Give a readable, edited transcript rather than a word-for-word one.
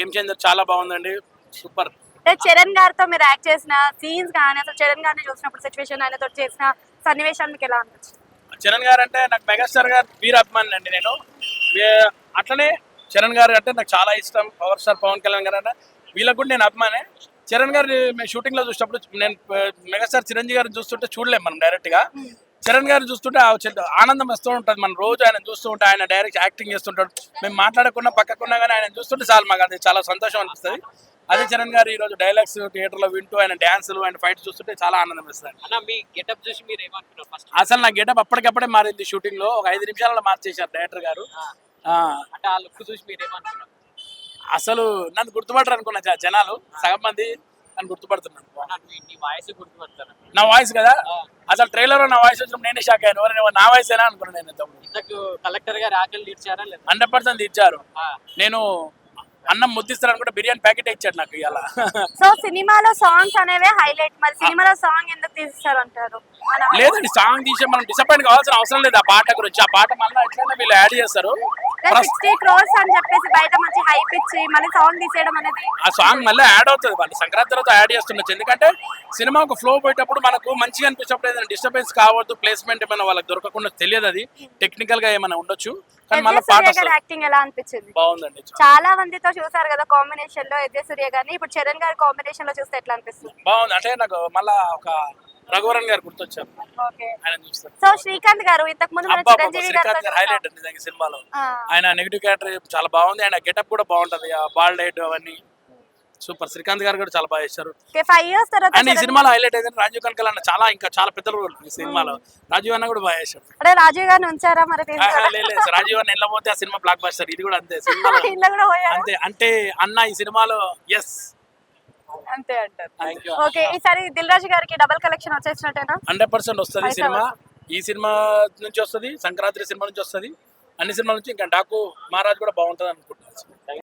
Game changer చాలా బాగుందండి, super. అంటే చరణ్ గారితో మీరు యాక్ట్ చేసిన సీన్స్ కానీ అసలు చరణ్ గారిని చూసినప్పుడు సిచ్యువేషన్ ఆయనతో చేసిన సన్నివేశాలు మీకు ఎలా అనిపించింది? చరణ్ గారు అంటే నాకు మెగాస్టార్ గారు వీర అభిమాని అండి నేను. అట్లనే చరణ్ గారు అంటే నాకు చాలా ఇష్టం. పవర్ స్టార్ పవన్ కళ్యాణ్ గారు అంటే వీళ్ళకి కూడా నేను అభిమానే. చరణ్ గారు మేము షూటింగ్లో చూసినప్పుడు నేను మెగాస్టార్ చిరంజీవి గారిని చూస్తుంటే చూడలేము మనం డైరెక్ట్గా. చరణ్ గారిని చూస్తుంటే ఆనందం వస్తూ ఉంటుంది. మనం రోజు ఆయన చూస్తూ ఉంటే ఆయన డైరెక్ట్ యాక్టింగ్ చేస్తుంటాడు. మేము మాట్లాడకుండా పక్కకున్నా కానీ ఆయన చూస్తుంటే చాలు మాకు అది చాలా సంతోషం అనిపిస్తుంది. అదే చరణ్ గారు ఈరోజు డైలాగ్స్ థియేటర్లో వింటూ ఆయన డ్యాన్సులు ఆయన ఫైట్స్ చూస్తుంటే చాలా ఆనందం ఇస్తుంది. అన్న మీ గెటప్ చూసి మీరు ఏమనుకున్నారు ఫస్ట్? అసలు నా గెటప్ అప్పటికప్పుడే మారింది. షూటింగ్లో ఒక 5 నిమిషాలలో మార్చేశారు డైరెక్టర్ గారు. అంటే ఆ లుక్ చూసి మీరు ఏమనుకున్నారు? అసలు నన్ను గుర్తుపడరు అనుకున్నా జనాలు, సగం మంది నన్ను గుర్తుపడుతున్నాను. నీ వాయిస్ గుర్తుపడతాను. నా వాయిస్ కదా, అసలు ట్రైలర్ నా వాయిస్ వచ్చినప్పుడు నేనే షాక్ అయ్యాను. నా వాయిస్ అయినా అనుకున్నాను నేను. ఇంతకు కలెక్టర్ గారు ఆకలి తీర్చారా లేదా? 100% ఇచ్చారు. నేను అన్నం ముద్దిస్తాను అనుకుంటే బిర్యానీ ప్యాకెట్ ఇచ్చాడు నాకు ఇవాళ. సో సినిమాలో సాంగ్స్ అనేవి హైలైట్. మరి సినిమాలో సాంగ్ ఎందుకు తీస్తారు అంటారు? లేదండి, సాంగ్ తీసే మనం డిసప్పాయింట్ కావాల్సిన అవసరం లేదు. ఆ పాట గురించి, ఆ పాట మళ్ళీ ఎట్లయినా వీళ్ళు యాడ్ చేస్తారు. 60 crores అని చెప్పేసి బయట మంచి హైప్ ఇచ్చి మళ్ళీ సాంగ్ తీసేయడం అనేది, ఆ సాంగ్ మళ్ళీ యాడ్ అవుతుంది. వాళ్ళు సంక్రాంతి తర్వాత యాడ్ చేస్తుండొచ్చు. ఎందుకంటే సినిమా ఒక ఫ్లో పోయేటప్పుడు మనకు మంచిగా అనిపించినప్పుడు ఏదైనా డిస్టర్బెన్స్ కావద్దు, ప్లేస్మెంట్ ఏమైనా వాళ్ళకి దొరకకుండా తెలియదు. అది టెక్నికల్ గా ఏమైనా ఉండొచ్చు. కానీ మళ్ళీ పాట యాక్టింగ్ ఎలా అనిపించింది? బాగుందండి. చాలా మందితో చూసారు కదా కాంబినేషన్ లో ఎద్దే సూర్య గారిని, ఇప్పుడు చరణ్ గారి కాంబినేషన్ లో చూస్తే ఎట్లా అనిపిస్తుంది? బాగుంది. అంటే నాకు మళ్ళా ఒక రఘువరన్ గారు గుర్తొచ్చారు. ఆయన చూస్తారు. సో శ్రీకాంత్ గారు ఇంతకు ముందు శ్రీకాంత్ గారు హైలైట్ అండి నిజంగా సినిమాలో. ఆయన నెగిటివ్ క్యారెక్టర్ చాలా బాగుంది. ఆయన గెటప్ కూడా బాగుంటది, ఆ బాల్డ్ హెడ్ అవన్నీ సూపర్. శ్రీకాంత్ గారు కూడా చాలా బాగా చేశారు. 5 years తర్వాత అండ్ ఈ సినిమాలో హైలైట్ అయితే రాజీవ్ కనకల్ అన్న ఇంకా చాలా పెద్ద రోల్ ఈ సినిమాలో. రాజీవ్ అన్న కూడా బాగా చేశారు. అంటే రాజీవ్ గారిని ఉంచారా మరి? లేదు, రాజీవ్ అన్న ఇళ్ళ పోతే ఆ సినిమా బ్లాక్ బస్టర్. ఇది కూడా అంతే, సినిమాలో అంతే. అంటే అన్న ఈ సినిమాలో ఎస్ అంతే అంటారు. ఓకే, ఈసారి దిల్ రాజు గారికి డబుల్ కలెక్షన్ వచ్చేసినట్టేనా? 100% వస్తుంది సినిమా. ఈ సినిమా నుంచి వస్తుంది, సంక్రాంతి సినిమా నుంచి వస్తుంది, అన్ని సినిమాల నుంచి. ఇంకా డాకు మహారాజ్ కూడా బాగుంటుంది అనుకుంటున్నాను.